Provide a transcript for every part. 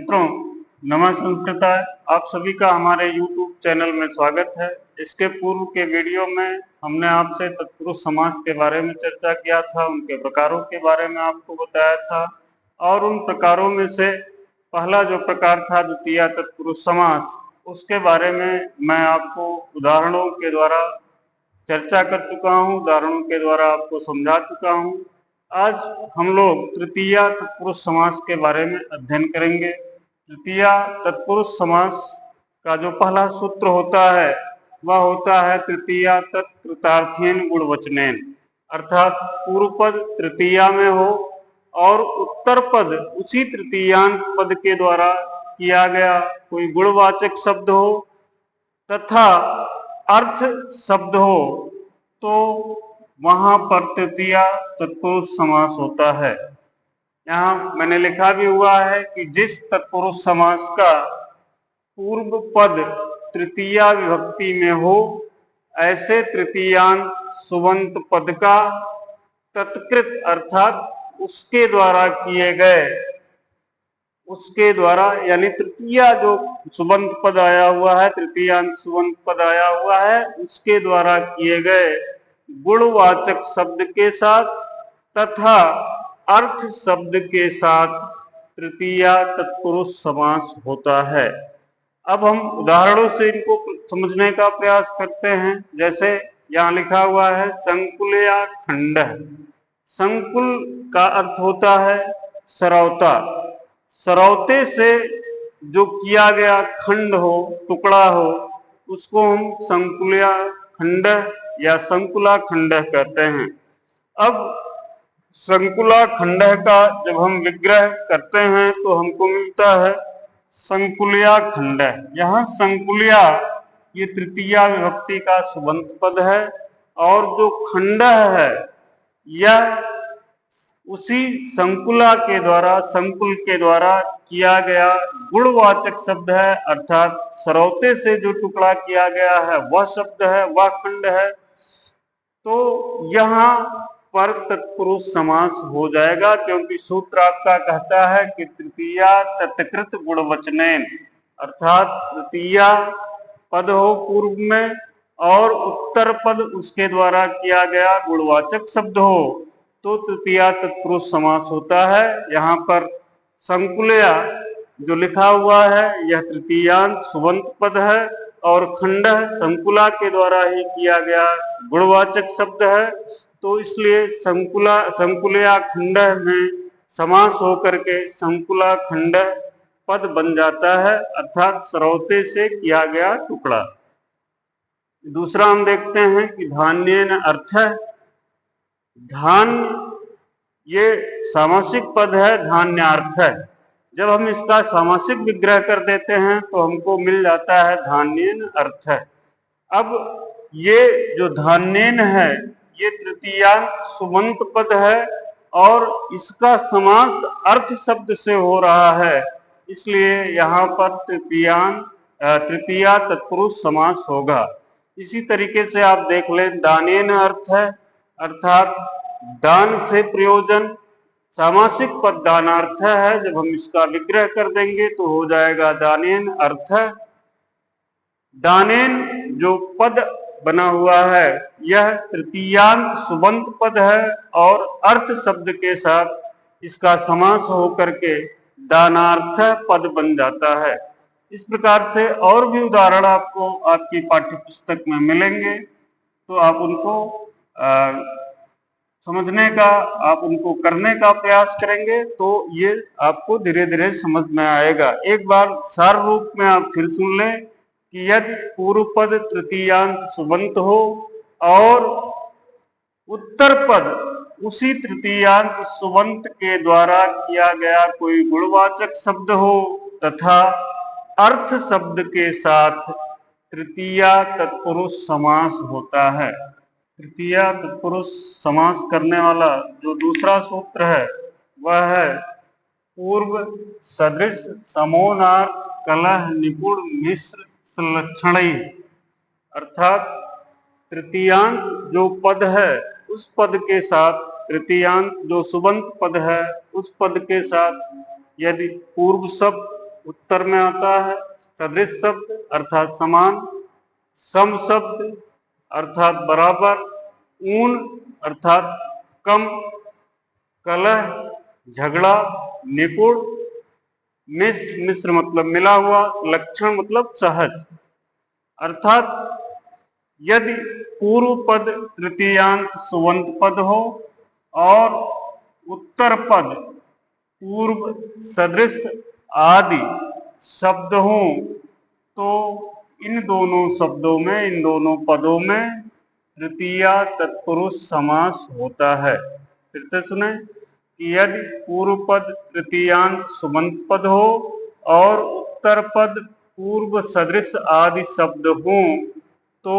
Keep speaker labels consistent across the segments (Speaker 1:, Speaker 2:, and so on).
Speaker 1: मित्रों, नमः संस्कृताय। आप सभी का हमारे YouTube चैनल में स्वागत है। इसके पूर्व के वीडियो में हमने आपसे तत्पुरुष समास के बारे में चर्चा किया था, उनके प्रकारों के बारे में आपको बताया था और उन प्रकारों में से पहला जो प्रकार था द्वितीया तत्पुरुष समास, उसके बारे में मैं आपको उदाहरणों के द्वारा चर्चा कर चुका हूँ, उदाहरणों के द्वारा आपको समझा चुका हूँ। आज हम लोग तृतीया तत्पुरुष समास के बारे में अध्ययन करेंगे। तृतीया तत्पुरुष समास का जो पहला सूत्र होता है वह होता है तृतीया तत्कृतार्थेन गुणवचनेन, अर्थात पूर्व पद तृतीया में हो और उत्तर पद उसी तृतीयांत पद के द्वारा किया गया कोई गुणवाचक शब्द हो तथा अर्थ शब्द हो तो वहां पर तृतीया तत्पुरुष समास होता है। यहाँ मैंने लिखा भी हुआ है कि जिस तत्पुरुष समास का पूर्व पद तृतीया विभक्ति में हो ऐसे तृतीयांत सुबंत पद का तत्कृत अर्थात उसके द्वारा किए गए, उसके द्वारा यानी तृतीया जो सुबंत पद आया हुआ है, तृतीयांत सुबंत पद आया हुआ है, उसके द्वारा किए गए गुणवाचक शब्द के साथ तथा अर्थ शब्द के साथ तृतीया तत्पुरुष समास होता है। अब हम उदाहरणों से इनको समझने का प्रयास करते हैं। जैसे यहाँ लिखा हुआ है संकुलया खंड। संकुल का अर्थ होता है सरौता। सरौते से जो किया गया खंड हो, टुकड़ा हो, उसको हम संकुलया खंड या संकुला खंड कहते हैं। अब संकुला खंड का जब हम विग्रह करते हैं तो हमको मिलता है संकुलिया खंड। यहाँ संकुलिया ये तृतीया विभक्ति का सुबंत पद है और जो खंड है यह उसी संकुला के द्वारा, संकुल के द्वारा किया गया गुणवाचक शब्द है, अर्थात सरौते से जो टुकड़ा किया गया है वह शब्द है, वह खंड है। तो यहाँ पर तत्पुरुष समास हो जाएगा, क्योंकि सूत्र आपका कहता है कि तृतीया तत्कृत गुणवचनेन, अर्थात तृतीया पद हो पूर्व में और उत्तर पद उसके द्वारा किया गया गुणवाचक शब्द हो तो तृतीया तत्पुरुष समास होता है। यहाँ पर संकुलया जो लिखा हुआ है यह तृतीयांत सुबंत पद है और खंड संकुला के द्वारा ही किया गया गुणवाचक शब्द है, तो इसलिए संकुलया खंड में समास होकर के संकुला खंड पद बन जाता है, अर्थात सरौते से किया गया टुकड़ा। दूसरा हम देखते हैं कि धान्येन अर्थ। धान्य ये सामासिक पद है, धान्यार्थ है। जब हम इसका सामासिक विग्रह कर देते हैं तो हमको मिल जाता है धान्येन अर्थ। अब ये जो धान्येन है ये तृतीयांत सुबंत पद है और इसका समास अर्थ शब्द से हो रहा है, इसलिए यहाँ पर तृतीया तत्पुरुष समास होगा। इसी तरीके से आप देख लें दानेन अर्थ है, अर्थात दान से प्रयोजन, सामासिक पद दानार्थ है। जब हम इसका विग्रह कर देंगे तो हो जाएगा दानेन अर्थ। दानेन जो पद बना हुआ है यह तृतीयांत सुबंत पद है और अर्थ शब्द के साथ इसका समास होकर के दानार्थ पद बन जाता है। इस प्रकार से और भी उदाहरण आपको आपकी पाठ्य पुस्तक में मिलेंगे, तो आप उनको समझने का, आप उनको करने का प्रयास करेंगे तो ये आपको धीरे धीरे समझ में आएगा। एक बार सार रूप में आप फिर सुन लें कि यदि पूर्व पद तृतीयांत सुबंत हो और उत्तर पद उसी तृतीयांत सुबंत के द्वारा किया गया कोई गुणवाचक शब्द हो तथा अर्थ शब्द के साथ तृतीया तत्पुरुष समास होता है। तृतीया तत्पुरुष समास करने वाला जो दूसरा सूत्र है वह है पूर्व सदृश समोनार्थ कलह निपुण मिश्र लक्षणी, अर्थात तृतीयांत जो पद है उस पद के साथ, तृतीयांत जो सुबंत पद है उस पद के साथ यदि पूर्व शब्द उत्तर में आता है। सदृश शब्द अर्थात समान, सम शब्द अर्थात बराबर, ऊन अर्थात कम, कलह झगड़ा, निपुण, मिश्र मतलब मिला हुआ, लक्षण मतलब सहज। अर्थात यदि पूर्व पद तृतीयांत सुबंत पद हो और उत्तर पद पूर्व सदृश आदि शब्द हो तो इन दोनों शब्दों में, इन दोनों पदों में तृतीया तत्पुरुष समास होता है। फिर से सुने कि यदि पूर्व पद तृतीयांत सुबंत पद हो और उत्तर पद पूर्व सदृश आदि शब्द हो तो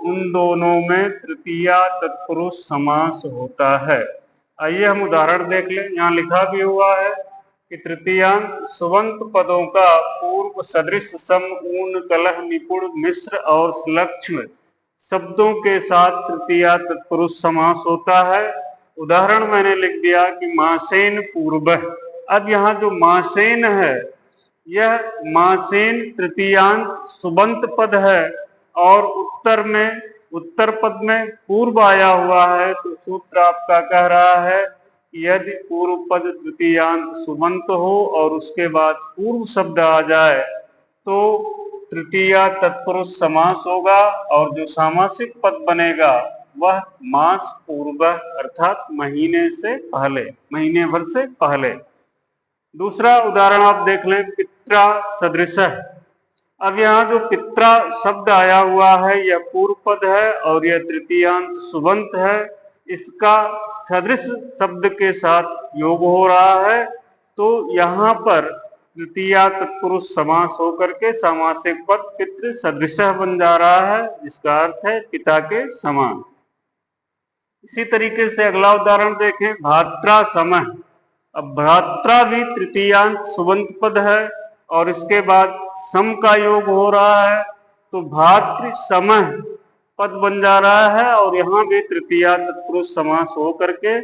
Speaker 1: उन दोनों में तृतीया तत्पुरुष समास होता है। आइए हम उदाहरण देख लें। यहाँ लिखा भी हुआ है कि तृतीयांत सुबंत पदों का पूर्व सदृश, सम, ऊन, कलह, निपुण, मिश्र और सुलक्षण शब्दों के साथ तृतीया तत्पुरुष समास होता है। उदाहरण मैंने लिख दिया कि मासेन पूर्वः। अब यहाँ जो मासेन है यह मासेन तृतीयांत सुबंत पद है और उत्तर पद में पूर्व आया हुआ है, तो सूत्र आपका कह रहा है कि यदि पूर्व पद तृतीयांत सुबंत हो और उसके बाद पूर्व शब्द आ जाए तो तृतीया तत्पुरुष समास होगा और जो सामासिक पद बनेगा वह मास पूर्व अर्थात महीने से पहले, महीने भर से पहले। दूसरा उदाहरण आप देख लें, पित्रा सदृशः। अब यहाँ जो पित्रा शब्द आया हुआ है यह पूर्व पद है और यह तृतीयांत सुबंत है। इसका सदृश शब्द के साथ योग हो रहा है, तो यहाँ पर तृतीया तत्पुरुष समास होकर के सामासिक पद पितृ सदृशः बन जा रहा है, जिसका अर्थ है पिता के समान। इसी तरीके से अगला उदाहरण देखें, भात्रा समः। अब भ्रात्रा भी तृतीयांत सुबंत पद है और इसके बाद सम का योग हो रहा है, तो भातृ समः पद बन जा रहा है और यहाँ भी तृतीया तत्पुरुष समास हो करके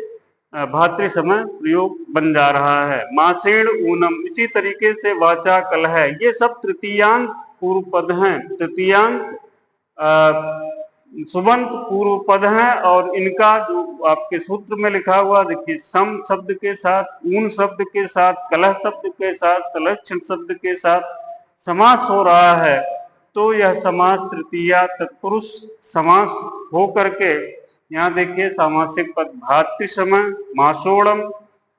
Speaker 1: भातृ समः प्रयोग बन जा रहा है। मासेण ऊनम, इसी तरीके से वाचा कलह, ये सब तृतीयांत पूर्व पद हैं, तृतीयांत सुबंत पूर्व पद हैं और इनका जो आपके सूत्र में लिखा हुआ देखिए, सम शब्द के साथ, ऊन शब्द के साथ, कलह शब्द के साथ, सलक्षण शब्द के साथ समास हो रहा है, तो यह समास तृतीया तत्पुरुष समास हो करके यहाँ देखिए सामासिक पद भातृ समः, मासोड़म,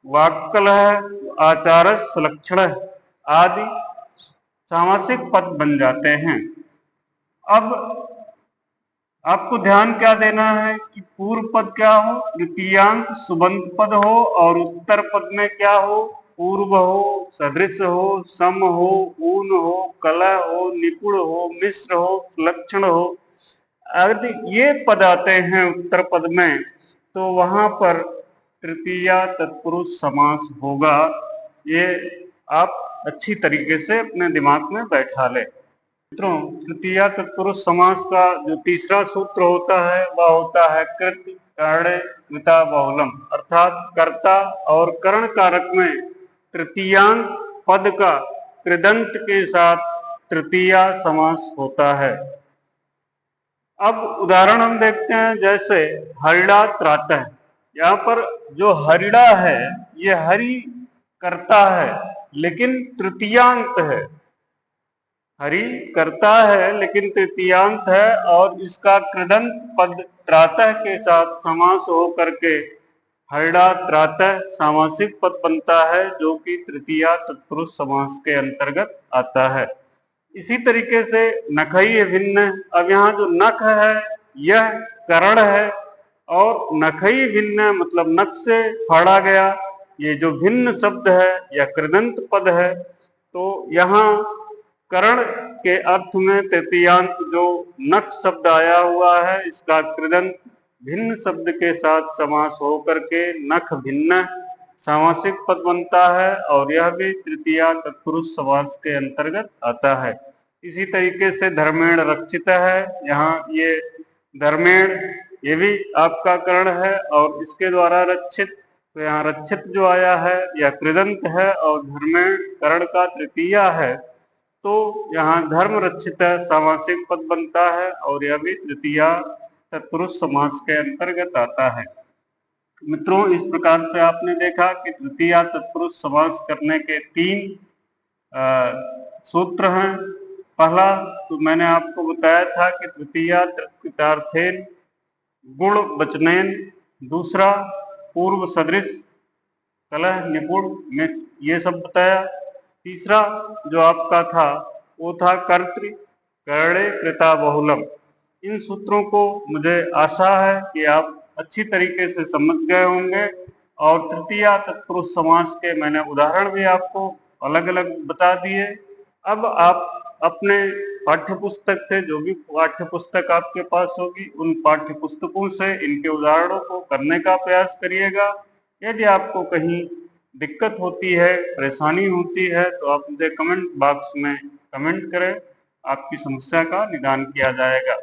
Speaker 1: वाक्कलह, आचारस, सुलक्षण आदि सामासिक पद बन जाते हैं। अब आपको ध्यान क्या देना है कि पूर्व पद क्या हो, तृतीयांत सुबंत पद हो और उत्तर पद में क्या हो, पूर्व हो, सदृश हो, सम हो, ऊन हो, कलह हो, निपुण हो, मिश्र हो, लक्षण हो, यदि ये पद आते हैं उत्तर पद में तो वहां पर तृतीया तत्पुरुष समास होगा। ये आप अच्छी तरीके से अपने दिमाग में बैठा ले। मित्रों, तृतीया तत्पुरुष समास का जो तीसरा सूत्र होता है वह होता है कृत करणे कृता बहुलम, अर्थात कर्ता और करण कारक में तृतीयांत पद का कृदंत के साथ तृतीया समास होता है। अब उदाहरण हम देखते हैं, जैसे हरिड़ा त्रातः। यहाँ पर जो हरिड़ा है ये हरि करता है लेकिन तृतीयांत है, हरि करता है लेकिन तृतीयांत है और इसका कृदंत पद त्रातः के साथ समास हो करके हरिड़ा त्रातः सामासिक पद बनता है, जो कि तृतीया तत्पुरुष समास के अंतर्गत आता है। इसी तरीके से नखई भिन्न। अब यहाँ जो नख है यह करण है और नखई भिन्न मतलब नख से फाड़ा गया, ये जो भिन्न शब्द है यह कृदंत पद है, तो यहाँ करण के अर्थ में तृतीयांत जो नख शब्द आया हुआ है इसका कृदंत भिन्न शब्द के साथ समास हो करके नख भिन्न सामासिक पद बनता है और यह भी तृतीया तत्पुरुष समास के अंतर्गत आता है। इसी तरीके से धर्मेण रक्षित है, यहाँ ये धर्मेण ये भी आपका करण है और इसके द्वारा रक्षित तो यहाँ रक्षित जो आया है यह कृदंत है और धर्मेण करण का तृतीया है, तो यहाँ धर्म रक्षित सामासिक पद बनता है और यह भी तृतीया तत्पुरुष समास के अंतर्गत आता है। मित्रों, इस प्रकार से आपने देखा कि तृतीया तत्पुरुष समास करने के 3 सूत्र हैं। पहला तो मैंने आपको बताया था कि तृतीया तृतीयार्थेन गुण वचनेन, दूसरा पूर्व सदृश कलह निपुण में ये सब बताया, तीसरा जो आपका था वो था कर्तृ करणे कृता बहुलम। इन सूत्रों को मुझे आशा है कि आप अच्छी तरीके से समझ गए होंगे और तृतीया तत्पुरुष समास के मैंने उदाहरण भी आपको अलग अलग बता दिए। अब आप अपने पाठ्य पुस्तक से, जो भी पाठ्य पुस्तक आपके पास होगी, उन पाठ्य पुस्तकों से इनके उदाहरणों को करने का प्रयास करिएगा। यदि आपको कहीं दिक्कत होती है, परेशानी होती है, तो आप मुझे कमेंट बॉक्स में कमेंट करें, आपकी समस्या का निदान किया जाएगा।